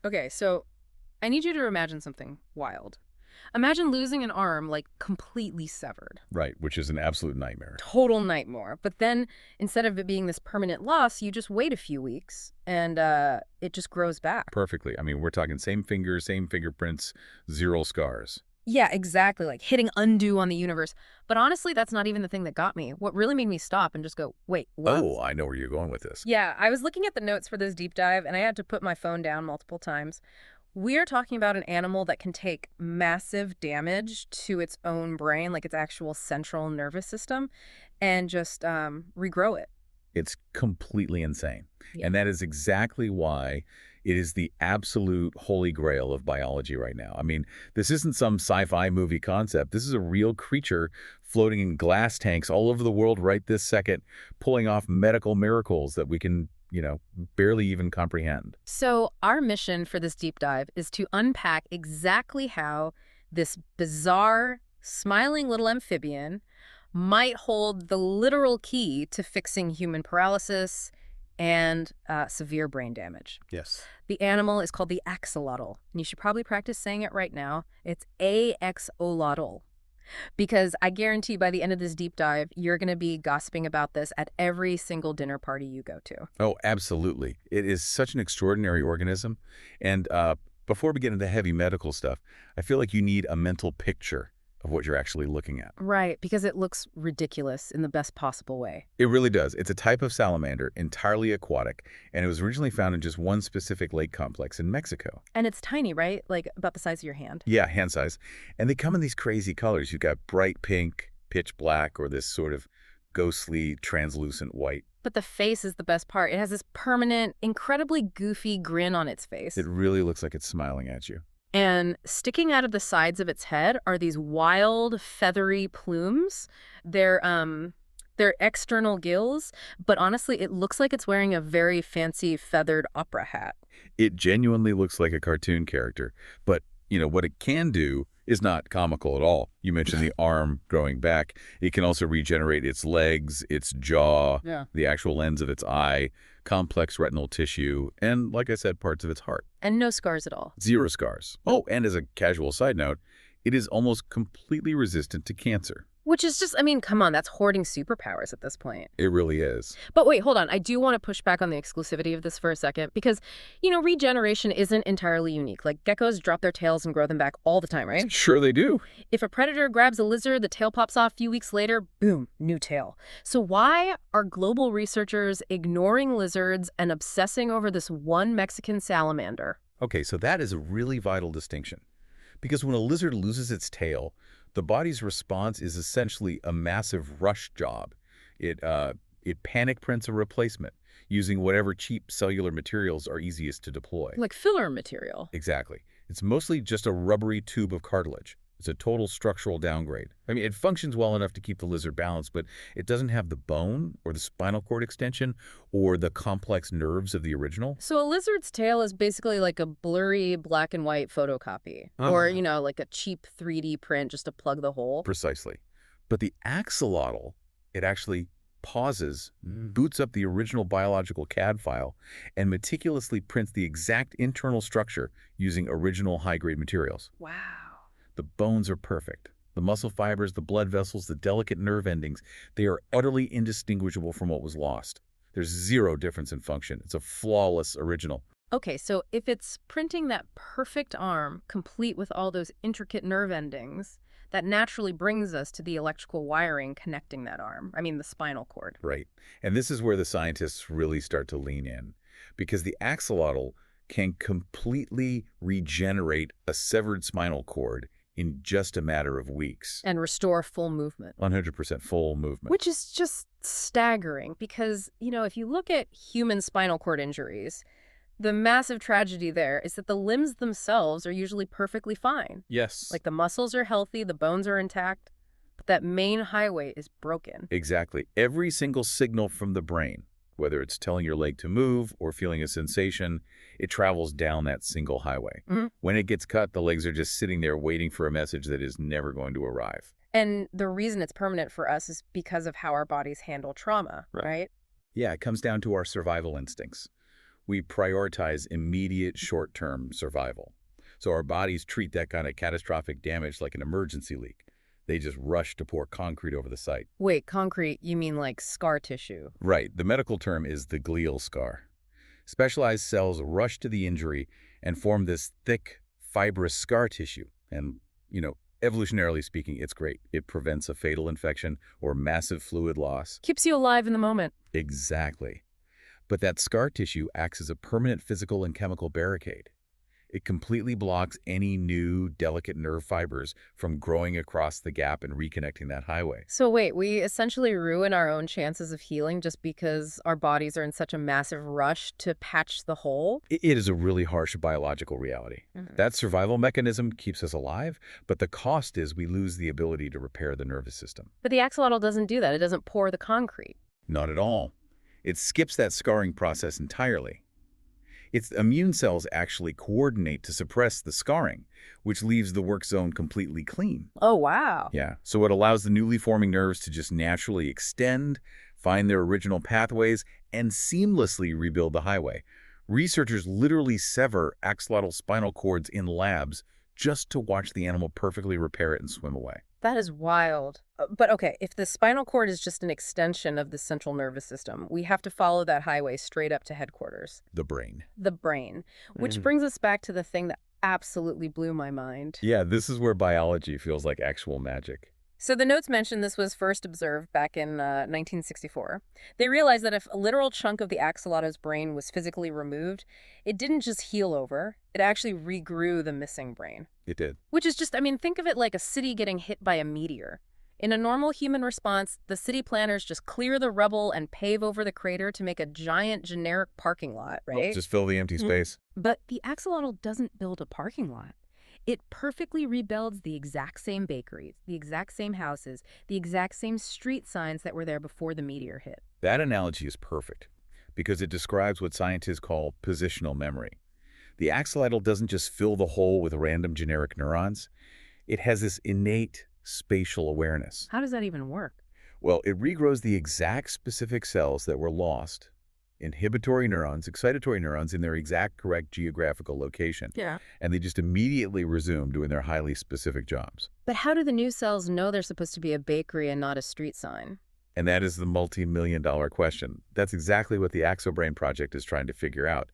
Okay, so I need you to imagine something wild. Imagine losing an arm, like, completely severed. Right, which is an absolute nightmare. Total nightmare. But then, instead of it being this permanent loss, you just wait a few weeks, and it just grows back. Perfectly. I mean, we're talking same fingers, same fingerprints, zero scars. Yeah, exactly, like hitting undo on the universe. But honestly, that's not even the thing that got me. What really made me stop and just go, wait, what? Oh, I know where you're going with this. Yeah, I was looking at the notes for this deep dive, and I had to put my phone down multiple times. We are talking about an animal that can take massive damage to its own brain, like its actual central nervous system, and just regrow it. It's completely insane. Yeah. And that is exactly why it is the absolute holy grail of biology right now. I mean, this isn't some sci-fi movie concept. This is a real creature floating in glass tanks all over the world right this second, pulling off medical miracles that we can, barely even comprehend. So, our mission for this deep dive is to unpack exactly how this bizarre, smiling little amphibian might hold the literal key to fixing human paralysis and severe brain damage. Yes. The animal is called the axolotl, and you should probably practice saying it right now. It's axolotl. Because I guarantee by the end of this deep dive, you're going to be gossiping about this at every single dinner party you go to. Oh, absolutely. It is such an extraordinary organism. And before we get into heavy medical stuff, I feel like you need a mental picture of what you're actually looking at. Right, because it looks ridiculous in the best possible way. It really does. It's a type of salamander, entirely aquatic, and it was originally found in just one specific lake complex in Mexico. And it's tiny, right? Like about the size of your hand. Yeah, hand size. And they come in these crazy colors. You've got bright pink, pitch black, or this sort of ghostly, translucent white. But the face is the best part. It has this permanent, incredibly goofy grin on its face. It really looks like it's smiling at you. And sticking out of the sides of its head are these wild, feathery plumes. They're external gills, but honestly, it looks like it's wearing a very fancy feathered opera hat. It genuinely looks like a cartoon character. But, what it can do is not comical at all. You mentioned the arm growing back. It can also regenerate its legs, its jaw, Yeah. the actual lens of its eye, complex retinal tissue, and, like I said, parts of its heart. And no scars at all. Zero scars. Oh, and as a casual side note, it is almost completely resistant to cancer. Which is just, I mean, come on, that's hoarding superpowers at this point. It really is. But wait, hold on. I do want to push back on the exclusivity of this for a second because, regeneration isn't entirely unique. Like, geckos drop their tails and grow them back all the time, right? Sure they do. If a predator grabs a lizard, the tail pops off a few weeks later, boom, new tail. So why are global researchers ignoring lizards and obsessing over this one Mexican salamander? Okay, so that is a really vital distinction. Because when a lizard loses its tail, the body's response is essentially a massive rush job. It panic prints a replacement using whatever cheap cellular materials are easiest to deploy. Like filler material. Exactly. It's mostly just a rubbery tube of cartilage. It's a total structural downgrade. I mean, it functions well enough to keep the lizard balanced, but it doesn't have the bone or the spinal cord extension or the complex nerves of the original. So a lizard's tail is basically like a blurry black and white photocopy. Or, like a cheap 3D print just to plug the hole. Precisely. But the axolotl, it actually pauses, boots up the original biological CAD file, and meticulously prints the exact internal structure using original high-grade materials. Wow. The bones are perfect. The muscle fibers, the blood vessels, the delicate nerve endings, they are utterly indistinguishable from what was lost. There's zero difference in function. It's a flawless original. Okay, so if it's printing that perfect arm, complete with all those intricate nerve endings, that naturally brings us to the electrical wiring connecting that arm. I mean, the spinal cord. Right. And this is where the scientists really start to lean in, because the axolotl can completely regenerate a severed spinal cord in just a matter of weeks. And restore full movement. 100% full movement. Which is just staggering because, if you look at human spinal cord injuries, the massive tragedy there is that the limbs themselves are usually perfectly fine. Yes. Like the muscles are healthy, the bones are intact, but that main highway is broken. Exactly. Every single signal from the brain, whether it's telling your leg to move or feeling a sensation, it travels down that single highway. When it gets cut, the legs are just sitting there waiting for a message that is never going to arrive. And the reason it's permanent for us is because of how our bodies handle trauma, right? Yeah, it comes down to our survival instincts. We prioritize immediate short-term survival. So our bodies treat that kind of catastrophic damage like an emergency leak. They just rush to pour concrete over the site. Wait, concrete, you mean like scar tissue? Right, the medical term is the glial scar. Specialized cells rush to the injury and form this thick, fibrous scar tissue. And, evolutionarily speaking, it's great. It prevents a fatal infection or massive fluid loss. Keeps you alive in the moment. Exactly. But that scar tissue acts as a permanent physical and chemical barricade. It completely blocks any new, delicate nerve fibers from growing across the gap and reconnecting that highway. So wait, we essentially ruin our own chances of healing just because our bodies are in such a massive rush to patch the hole? It is a really harsh biological reality. That survival mechanism keeps us alive, but the cost is we lose the ability to repair the nervous system. But the axolotl doesn't do that. It doesn't pour the concrete. Not at all. It skips that scarring process entirely. Its immune cells actually coordinate to suppress the scarring, which leaves the work zone completely clean. Oh, wow. Yeah, so it allows the newly forming nerves to just naturally extend, find their original pathways, and seamlessly rebuild the highway. Researchers literally sever axolotl spinal cords in labs just to watch the animal perfectly repair it and swim away. That is wild. But okay, if the spinal cord is just an extension of the central nervous system, we have to follow that highway straight up to headquarters. The brain. The brain. Which brings us back to the thing that absolutely blew my mind. Yeah, this is where biology feels like actual magic. So the notes mention this was first observed back in 1964. They realized that if a literal chunk of the axolotl's brain was physically removed, it didn't just heal over, it actually regrew the missing brain. It did. Which is just, think of it like a city getting hit by a meteor. In a normal human response, the city planners just clear the rubble and pave over the crater to make a giant generic parking lot, right? Just fill the empty space. But the axolotl doesn't build a parking lot. It perfectly rebuilds the exact same bakeries, the exact same houses, the exact same street signs that were there before the meteor hit. That analogy is perfect because it describes what scientists call positional memory. The axolotl doesn't just fill the hole with random generic neurons. It has this innate spatial awareness. How does that even work? Well, it regrows the exact specific cells that were lost, inhibitory neurons, excitatory neurons, in their exact correct geographical location. Yeah. And they just immediately resume doing their highly specific jobs. But how do the new cells know they're supposed to be a bakery and not a street sign? And that is the multi-million-dollar question. That's exactly what the AxoBrain project is trying to figure out.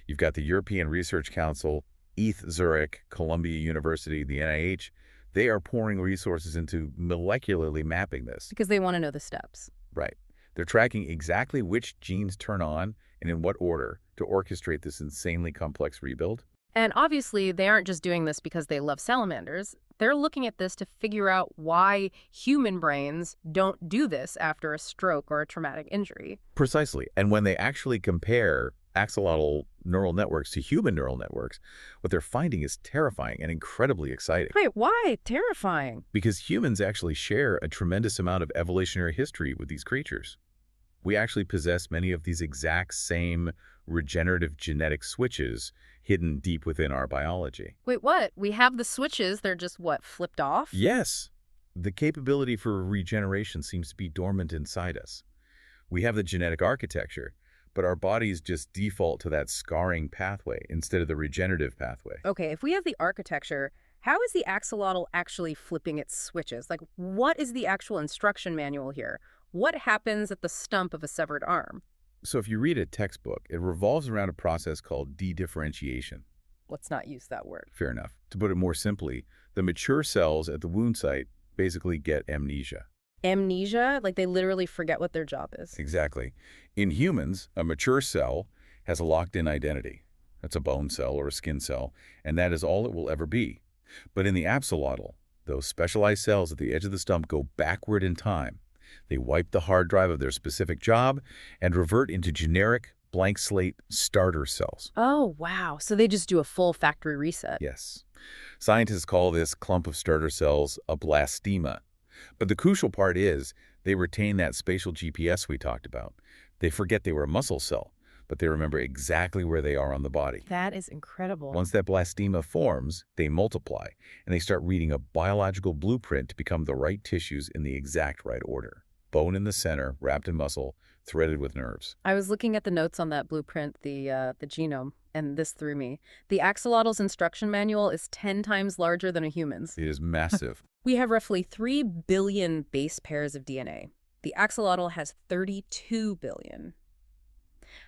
You've got the European Research Council, ETH Zurich, Columbia University, the NIH. They are pouring resources into molecularly mapping this. Because they want to know the steps. Right. They're tracking exactly which genes turn on and in what order to orchestrate this insanely complex rebuild. And obviously, they aren't just doing this because they love salamanders. They're looking at this to figure out why human brains don't do this after a stroke or a traumatic injury. Precisely. And when they actually compare axolotl neural networks to human neural networks, what they're finding is terrifying and incredibly exciting. Wait, why? Terrifying. Because humans actually share a tremendous amount of evolutionary history with these creatures. We actually possess many of these exact same regenerative genetic switches hidden deep within our biology. Wait, what? We have the switches, they're just, what, flipped off? Yes. The capability for regeneration seems to be dormant inside us. We have the genetic architecture, but our bodies just default to that scarring pathway instead of the regenerative pathway. Okay, if we have the architecture, how is the axolotl actually flipping its switches? Like, what is the actual instruction manual here? What happens at the stump of a severed arm? So if you read a textbook, it revolves around a process called de-differentiation. Let's not use that word. Fair enough. To put it more simply, the mature cells at the wound site basically get amnesia. Amnesia? Like they literally forget what their job is. Exactly. In humans, a mature cell has a locked-in identity. That's a bone cell or a skin cell, and that is all it will ever be. But in the axolotl, those specialized cells at the edge of the stump go backward in time. They wipe the hard drive of their specific job and revert into generic, blank slate starter cells. Oh, wow. So they just do a full factory reset. Yes. Scientists call this clump of starter cells a blastema. But the crucial part is they retain that spatial GPS we talked about. They forget they were a muscle cell, but they remember exactly where they are on the body. That is incredible. Once that blastema forms, they multiply, and they start reading a biological blueprint to become the right tissues in the exact right order. Bone in the center, wrapped in muscle, threaded with nerves. I was looking at the notes on that blueprint, the genome, and this threw me. The axolotl's instruction manual is 10 times larger than a human's. It is massive. We have roughly 3 billion base pairs of DNA. The axolotl has 32 billion.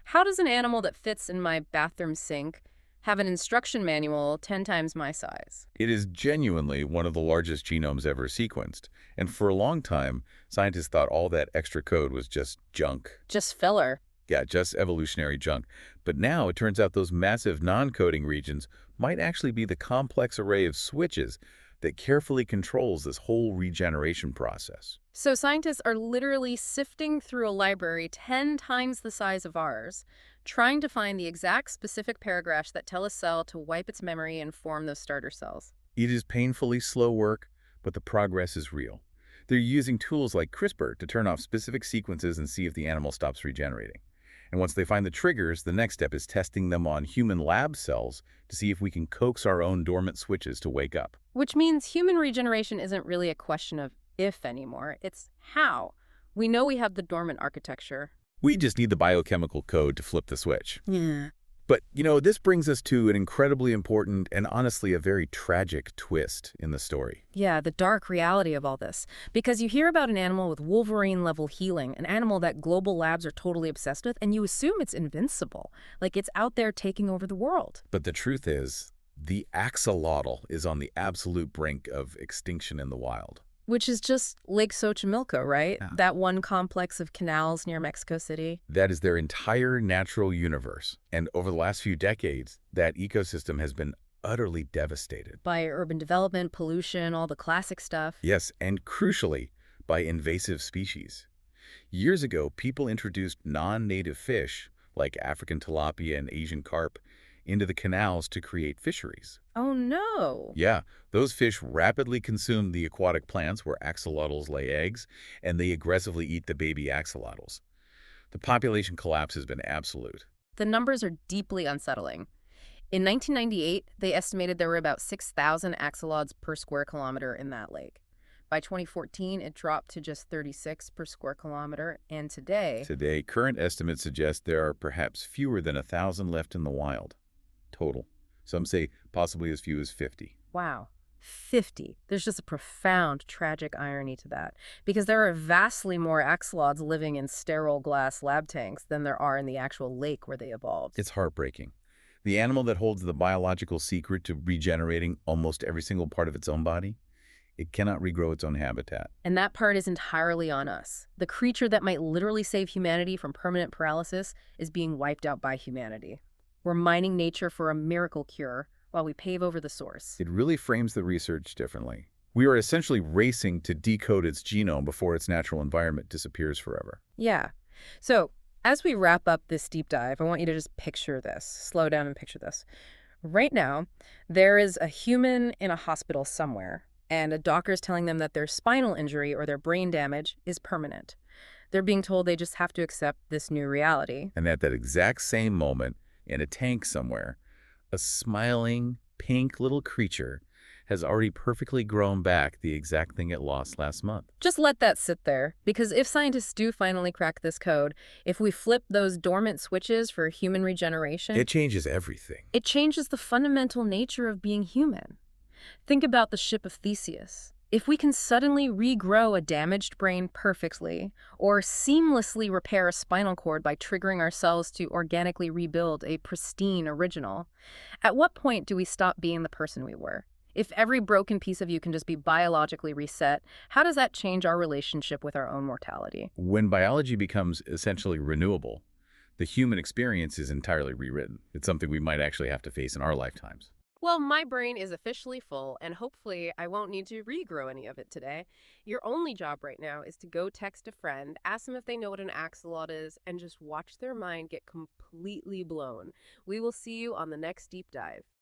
How does an animal that fits in my bathroom sink have an instruction manual 10 times my size? It is genuinely one of the largest genomes ever sequenced, and for a long time, scientists thought all that extra code was just junk. Just filler. Yeah, just evolutionary junk. But now it turns out those massive non-coding regions might actually be the complex array of switches that carefully controls this whole regeneration process. So scientists are literally sifting through a library 10 times the size of ours, trying to find the exact specific paragraphs that tell a cell to wipe its memory and form those starter cells. It is painfully slow work, but the progress is real. They're using tools like CRISPR to turn off specific sequences and see if the animal stops regenerating. And once they find the triggers, the next step is testing them on human lab cells to see if we can coax our own dormant switches to wake up. Which means human regeneration isn't really a question of if anymore, it's how. We know we have the dormant architecture. We just need the biochemical code to flip the switch. Yeah. But, this brings us to an incredibly important and honestly a very tragic twist in the story. Yeah, the dark reality of all this. Because you hear about an animal with Wolverine-level healing, an animal that global labs are totally obsessed with, and you assume it's invincible, like it's out there taking over the world. But the truth is, the axolotl is on the absolute brink of extinction in the wild. Which is just Lake Xochimilco, right? Yeah. That one complex of canals near Mexico City. That is their entire natural universe. And over the last few decades, that ecosystem has been utterly devastated. By urban development, pollution, all the classic stuff. Yes, and crucially, by invasive species. Years ago, people introduced non-native fish, like African tilapia and Asian carp, into the canals to create fisheries. Oh no! Yeah, those fish rapidly consume the aquatic plants where axolotls lay eggs, and they aggressively eat the baby axolotls. The population collapse has been absolute. The numbers are deeply unsettling. In 1998, they estimated there were about 6,000 axolotls per square kilometer in that lake. By 2014, it dropped to just 36 per square kilometer, and today, Current estimates suggest there are perhaps fewer than 1,000 left in the wild. Total. Some say possibly as few as 50. wow, 50. There's just a profound, tragic irony to that, because there are vastly more axolotls living in sterile glass lab tanks than there are in the actual lake where they evolved. It's heartbreaking. The animal that holds the biological secret to regenerating almost every single part of its own body, it cannot regrow its own habitat. And that part is entirely on us. The creature that might literally save humanity from permanent paralysis is being wiped out by humanity. We're mining nature for a miracle cure while we pave over the source. It really frames the research differently. We are essentially racing to decode its genome before its natural environment disappears forever. Yeah. So, as we wrap up this deep dive, I want you to just picture this. Slow down and picture this. Right now, there is a human in a hospital somewhere, and a doctor is telling them that their spinal injury or their brain damage is permanent. They're being told they just have to accept this new reality. And at that exact same moment, in a tank somewhere, a smiling, pink little creature has already perfectly grown back the exact thing it lost last month. Just let that sit there, because if scientists do finally crack this code, if we flip those dormant switches for human regeneration, It changes everything. it changes the fundamental nature of being human. Think about the ship of Theseus. If we can suddenly regrow a damaged brain perfectly, or seamlessly repair a spinal cord by triggering our cells to organically rebuild a pristine original, at what point do we stop being the person we were? If every broken piece of you can just be biologically reset, how does that change our relationship with our own mortality? When biology becomes essentially renewable, the human experience is entirely rewritten. It's something we might actually have to face in our lifetimes. Well, my brain is officially full, and hopefully I won't need to regrow any of it today. Your only job right now is to go text a friend, ask them if they know what an axolotl is, and just watch their mind get completely blown. We will see you on the next deep dive.